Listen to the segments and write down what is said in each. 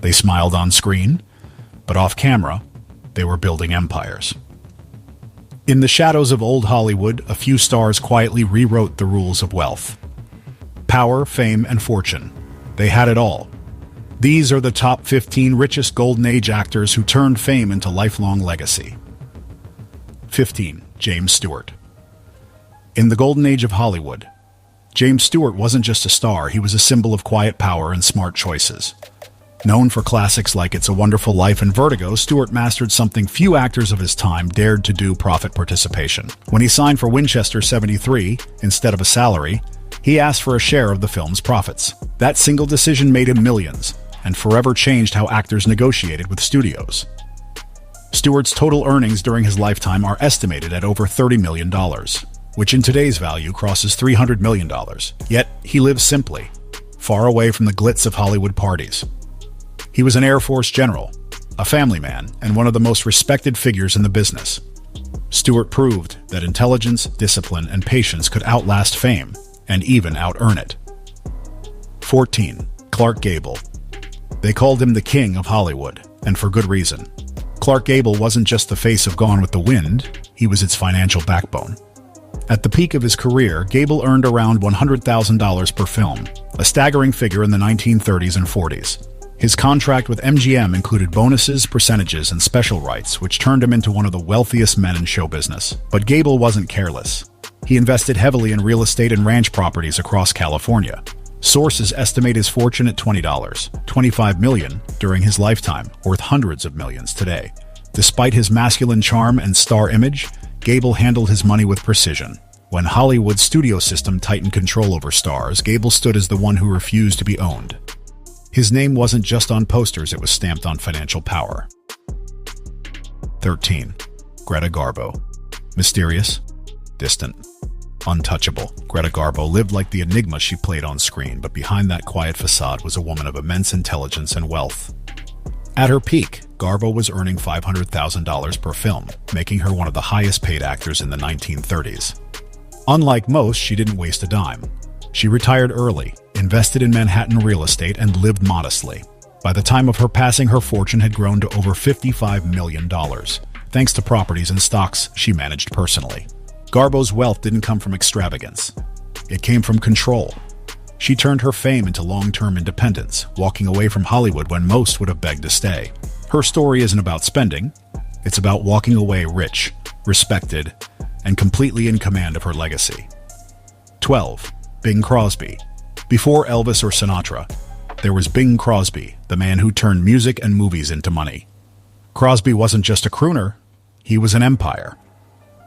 They smiled on screen, but off camera, they were building empires. In the shadows of old Hollywood, a few stars quietly rewrote the rules of wealth. Power, fame, and fortune. They had it all. These are the top 15 richest Golden Age actors who turned fame into lifelong legacy. 15. James Stewart. In the Golden Age of Hollywood, James Stewart wasn't just a star, he was a symbol of quiet power and smart choices. Known for classics like It's a Wonderful Life and Vertigo, Stewart mastered something few actors of his time dared to do: profit participation. When he signed for Winchester 73, instead of a salary, he asked for a share of the film's profits. That single decision made him millions, and forever changed how actors negotiated with studios. Stewart's total earnings during his lifetime are estimated at over $30 million, which in today's value crosses $300 million. Yet, he lived simply, far away from the glitz of Hollywood parties. He was an Air Force general, a family man, and one of the most respected figures in the business. Stewart proved that intelligence, discipline, and patience could outlast fame, and even out-earn it. 14. Clark Gable. They called him the King of Hollywood, and for good reason. Clark Gable wasn't just the face of Gone with the Wind, he was its financial backbone. At the peak of his career, Gable earned around $100,000 per film, a staggering figure in the 1930s and 40s. His contract with MGM included bonuses, percentages, and special rights, which turned him into one of the wealthiest men in show business. But Gable wasn't careless. He invested heavily in real estate and ranch properties across California. Sources estimate his fortune at $25 million during his lifetime, worth hundreds of millions today. Despite his masculine charm and star image, Gable handled his money with precision. When Hollywood's studio system tightened control over stars, Gable stood as the one who refused to be owned. His name wasn't just on posters, it was stamped on financial power. 13. Greta Garbo. Mysterious, distant, untouchable. Greta Garbo lived like the enigma she played on screen, but behind that quiet facade was a woman of immense intelligence and wealth. At her peak, Garbo was earning $500,000 per film, making her one of the highest-paid actors in the 1930s. Unlike most, she didn't waste a dime. She retired early, invested in Manhattan real estate, and lived modestly. By the time of her passing, her fortune had grown to over $55 million, thanks to properties and stocks she managed personally. Garbo's wealth didn't come from extravagance. It came from control. She turned her fame into long-term independence, walking away from Hollywood when most would have begged to stay. Her story isn't about spending. It's about walking away rich, respected, and completely in command of her legacy. 12. Bing Crosby. Before Elvis or Sinatra, there was Bing Crosby, the man who turned music and movies into money. Crosby wasn't just a crooner, he was an empire.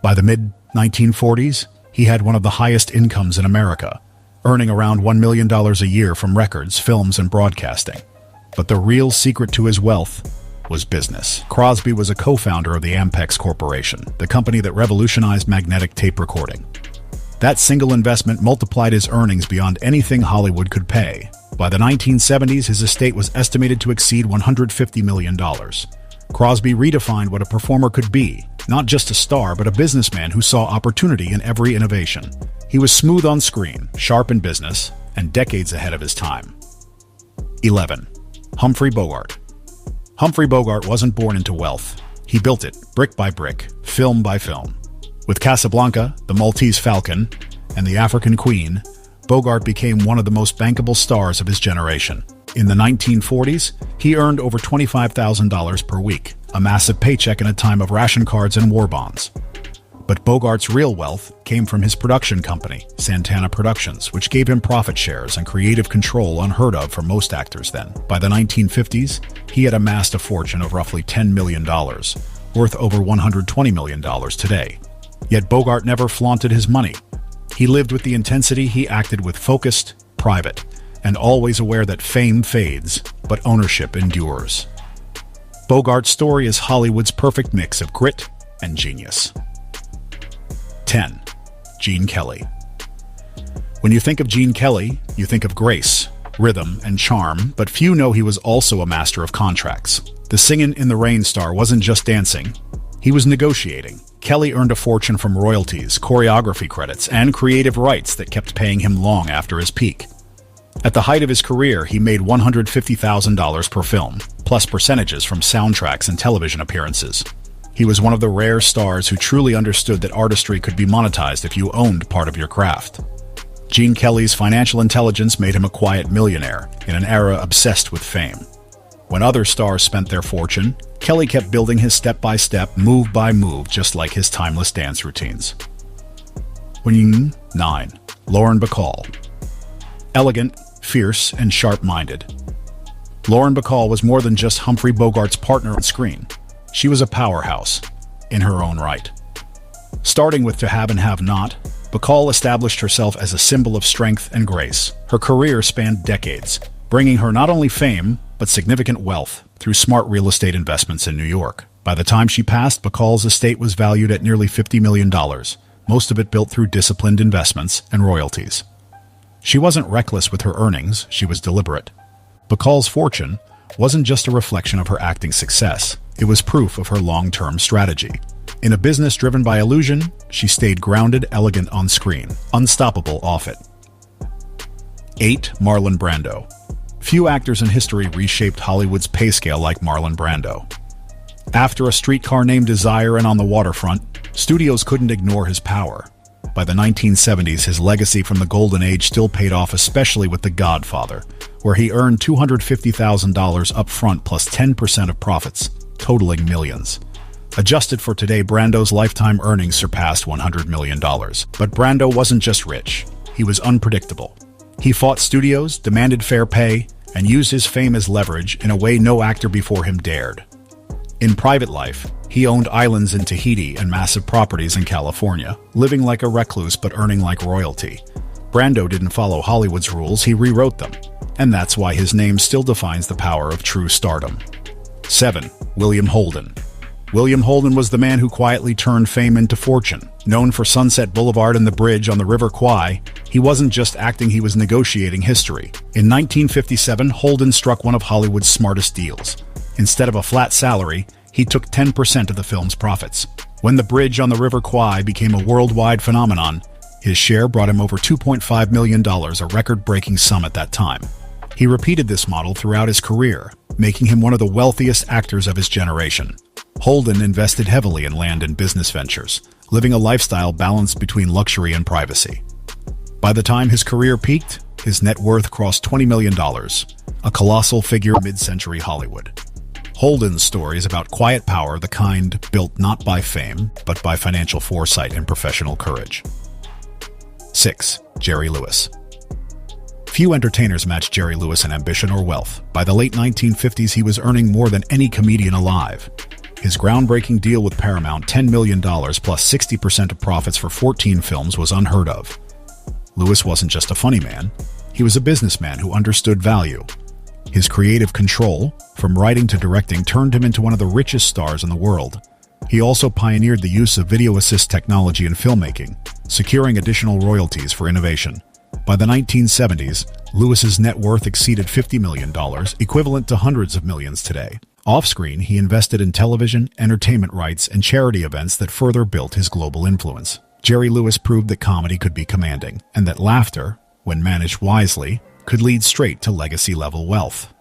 By the mid-1940s, he had one of the highest incomes in America, earning around $1 million a year from records, films, and broadcasting. But the real secret to his wealth was business. Crosby was a co-founder of the Ampex Corporation, the company that revolutionized magnetic tape recording. That single investment multiplied his earnings beyond anything Hollywood could pay. By the 1970s, his estate was estimated to exceed $150 million. Crosby redefined what a performer could be, not just a star, but a businessman who saw opportunity in every innovation. He was smooth on screen, sharp in business, and decades ahead of his time. 11. Humphrey Bogart. Humphrey Bogart wasn't born into wealth. He built it, brick by brick, film by film. With Casablanca, The Maltese Falcon, and The African Queen, Bogart became one of the most bankable stars of his generation. In the 1940s, he earned over $25,000 per week, a massive paycheck in a time of ration cards and war bonds. But Bogart's real wealth came from his production company, Santana Productions, which gave him profit shares and creative control unheard of for most actors then. By the 1950s, he had amassed a fortune of roughly $10 million, worth over $120 million today. Yet Bogart never flaunted his money. He lived with the intensity, he acted with focused, private, and always aware that fame fades, but ownership endures. Bogart's story is Hollywood's perfect mix of grit and genius. 10. Gene Kelly. When you think of Gene Kelly, you think of grace, rhythm, and charm, but few know he was also a master of contracts. The Singin' in the Rain star wasn't just dancing, he was negotiating. Kelly earned a fortune from royalties, choreography credits, and creative rights that kept paying him long after his peak. At the height of his career, he made $150,000 per film, plus percentages from soundtracks and television appearances. He was one of the rare stars who truly understood that artistry could be monetized if you owned part of your craft. Gene Kelly's financial intelligence made him a quiet millionaire in an era obsessed with fame. When other stars spent their fortune, Kelly kept building his step-by-step, move-by-move, just like his timeless dance routines. 9. Lauren Bacall. Elegant, fierce, and sharp-minded. Lauren Bacall was more than just Humphrey Bogart's partner on screen. She was a powerhouse, in her own right. Starting with To Have and Have Not, Bacall established herself as a symbol of strength and grace. Her career spanned decades, bringing her not only fame, but significant wealth through smart real estate investments in New York. By the time she passed, Bacall's estate was valued at nearly $50 million, most of it built through disciplined investments and royalties. She wasn't reckless with her earnings, she was deliberate. Bacall's fortune wasn't just a reflection of her acting success, it was proof of her long-term strategy. In a business driven by illusion, she stayed grounded, elegant on screen, unstoppable off it. 8. Marlon Brando. Few actors in history reshaped Hollywood's pay scale like Marlon Brando. After A Streetcar Named Desire and On the Waterfront, studios couldn't ignore his power. By the 1970s, his legacy from the golden age still paid off, especially with The Godfather, where he earned $250,000 up front plus 10% of profits, totaling millions. Adjusted for today, Brando's lifetime earnings surpassed $100 million. But Brando wasn't just rich, he was unpredictable. He fought studios, demanded fair pay, and used his fame as leverage in a way no actor before him dared. In private life, he owned islands in Tahiti and massive properties in California, living like a recluse but earning like royalty. Brando didn't follow Hollywood's rules, he rewrote them. And that's why his name still defines the power of true stardom. 7. William Holden. William Holden was the man who quietly turned fame into fortune. Known for Sunset Boulevard and the bridge on the River Kwai, he wasn't just acting, he was negotiating history. In 1957, Holden struck one of Hollywood's smartest deals. Instead of a flat salary, he took 10% of the film's profits. When the bridge on the River Kwai became a worldwide phenomenon, his share brought him over $2.5 million, a record-breaking sum at that time. He repeated this model throughout his career, making him one of the wealthiest actors of his generation. Holden invested heavily in land and business ventures, living a lifestyle balanced between luxury and privacy. By the time his career peaked, his net worth crossed $20 million, a colossal figure in mid-century Hollywood. Holden's story is about quiet power, the kind built not by fame, but by financial foresight and professional courage. 6. Jerry Lewis. Few entertainers matched Jerry Lewis in ambition or wealth. By the late 1950s, he was earning more than any comedian alive. His groundbreaking deal with Paramount, $10 million plus 60% of profits for 14 films, was unheard of. Lewis wasn't just a funny man, he was a businessman who understood value. His creative control, from writing to directing, turned him into one of the richest stars in the world. He also pioneered the use of video assist technology in filmmaking, securing additional royalties for innovation. By the 1970s, Lewis's net worth exceeded $50 million, equivalent to hundreds of millions today. Off-screen, he invested in television, entertainment rights, and charity events that further built his global influence. Jerry Lewis proved that comedy could be commanding, and that laughter, when managed wisely, could lead straight to legacy-level wealth.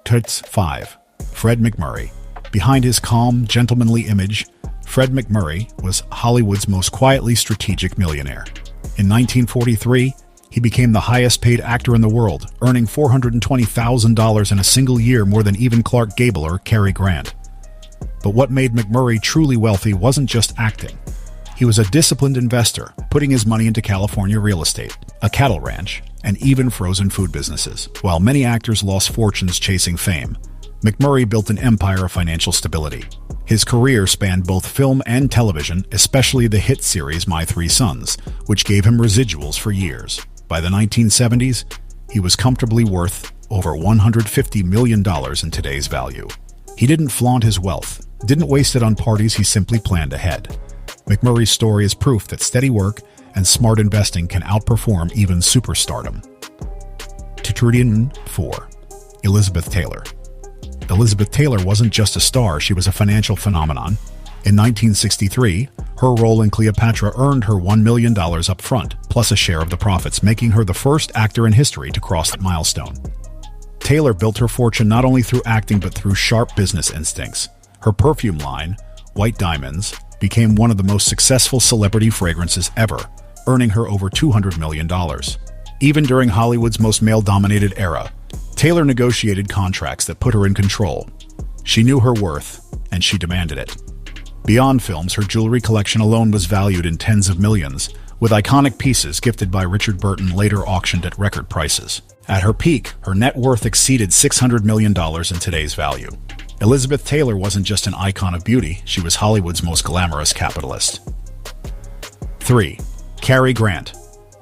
5. Fred MacMurray. Behind his calm, gentlemanly image, Fred MacMurray was Hollywood's most quietly strategic millionaire. In 1943, he became the highest-paid actor in the world, earning $420,000 in a single year, more than even Clark Gable or Cary Grant. But what made MacMurray truly wealthy wasn't just acting. He was a disciplined investor, putting his money into California real estate, a cattle ranch, and even frozen food businesses. While many actors lost fortunes chasing fame, MacMurray built an empire of financial stability. His career spanned both film and television, especially the hit series My Three Sons, which gave him residuals for years. By the 1970s, he was comfortably worth over $150 million in today's value. He didn't flaunt his wealth, didn't waste it on parties, he simply planned ahead. MacMurray's story is proof that steady work and smart investing can outperform even superstardom. 4. Elizabeth Taylor. Elizabeth Taylor wasn't just a star, she was a financial phenomenon. In 1963, her role in Cleopatra earned her $1 million up front, plus a share of the profits, making her the first actor in history to cross that milestone. Taylor built her fortune not only through acting but through sharp business instincts. Her perfume line, White Diamonds, became one of the most successful celebrity fragrances ever, earning her over $200 million. Even during Hollywood's most male-dominated era, Taylor negotiated contracts that put her in control. She knew her worth, and she demanded it. Beyond films, her jewelry collection alone was valued in tens of millions, with iconic pieces gifted by Richard Burton later auctioned at record prices. At her peak, her net worth exceeded $600 million in today's value. Elizabeth Taylor wasn't just an icon of beauty, she was Hollywood's most glamorous capitalist. 3. Cary Grant.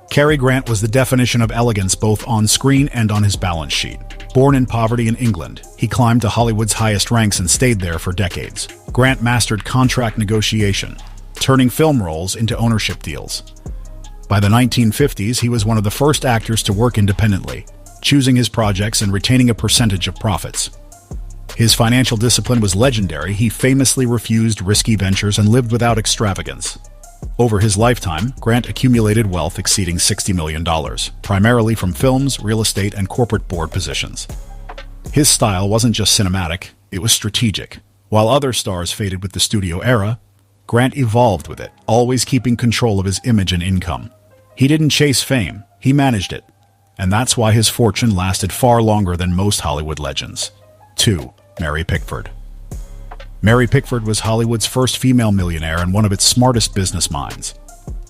Cary Grant was the definition of elegance both on screen and on his balance sheet. Born in poverty in England, he climbed to Hollywood's highest ranks and stayed there for decades. Grant mastered contract negotiation, turning film roles into ownership deals. By the 1950s, he was one of the first actors to work independently, choosing his projects and retaining a percentage of profits. His financial discipline was legendary. He famously refused risky ventures and lived without extravagance. Over his lifetime, Grant accumulated wealth exceeding $60 million, primarily from films, real estate, and corporate board positions. His style wasn't just cinematic, it was strategic. While other stars faded with the studio era, Grant evolved with it, always keeping control of his image and income. He didn't chase fame, he managed it. And that's why his fortune lasted far longer than most Hollywood legends. 2. Mary Pickford. Mary Pickford was Hollywood's first female millionaire and one of its smartest business minds.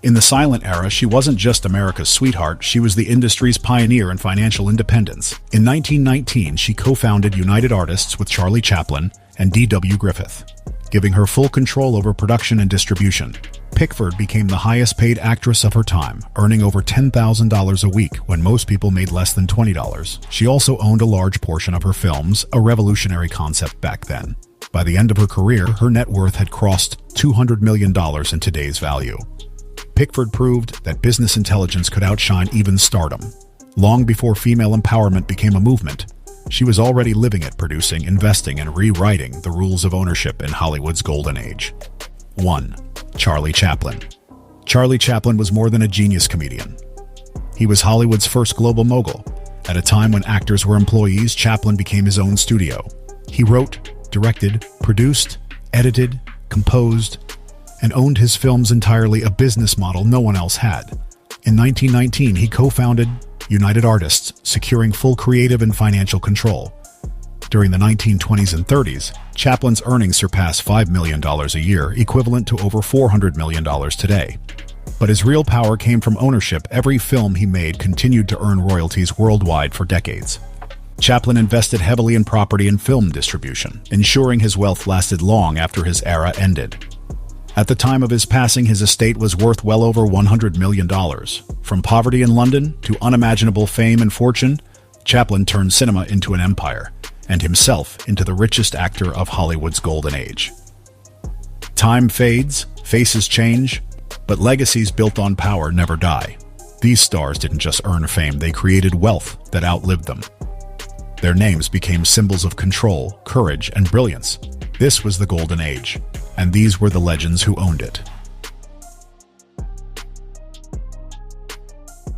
In the silent era, she wasn't just America's sweetheart, she was the industry's pioneer in financial independence. In 1919, she co-founded United Artists with Charlie Chaplin and D.W. Griffith, giving her full control over production and distribution. Pickford became the highest-paid actress of her time, earning over $10,000 a week when most people made less than $20. She also owned a large portion of her films, a revolutionary concept back then. By the end of her career, her net worth had crossed $200 million in today's value. Pickford proved that business intelligence could outshine even stardom. Long before female empowerment became a movement, she was already living it, producing, investing, and rewriting the rules of ownership in Hollywood's golden age. 1. Charlie Chaplin. Charlie Chaplin was more than a genius comedian. He was Hollywood's first global mogul. At a time when actors were employees, Chaplin became his own studio. He wrote, directed, produced, edited, composed, and owned his films entirely, a business model no one else had. In 1919, he co-founded United Artists, securing full creative and financial control. During the 1920s and 30s, Chaplin's earnings surpassed $5 million a year, equivalent to over $400 million today. But his real power came from ownership. Every film he made continued to earn royalties worldwide for decades. Chaplin invested heavily in property and film distribution, ensuring his wealth lasted long after his era ended. At the time of his passing, his estate was worth well over $100 million. From poverty in London to unimaginable fame and fortune, Chaplin turned cinema into an empire, and himself into the richest actor of Hollywood's golden age. Time fades, faces change, but legacies built on power never die. These stars didn't just earn fame, they created wealth that outlived them. Their names became symbols of control, courage, and brilliance. This was the golden age, and these were the legends who owned it.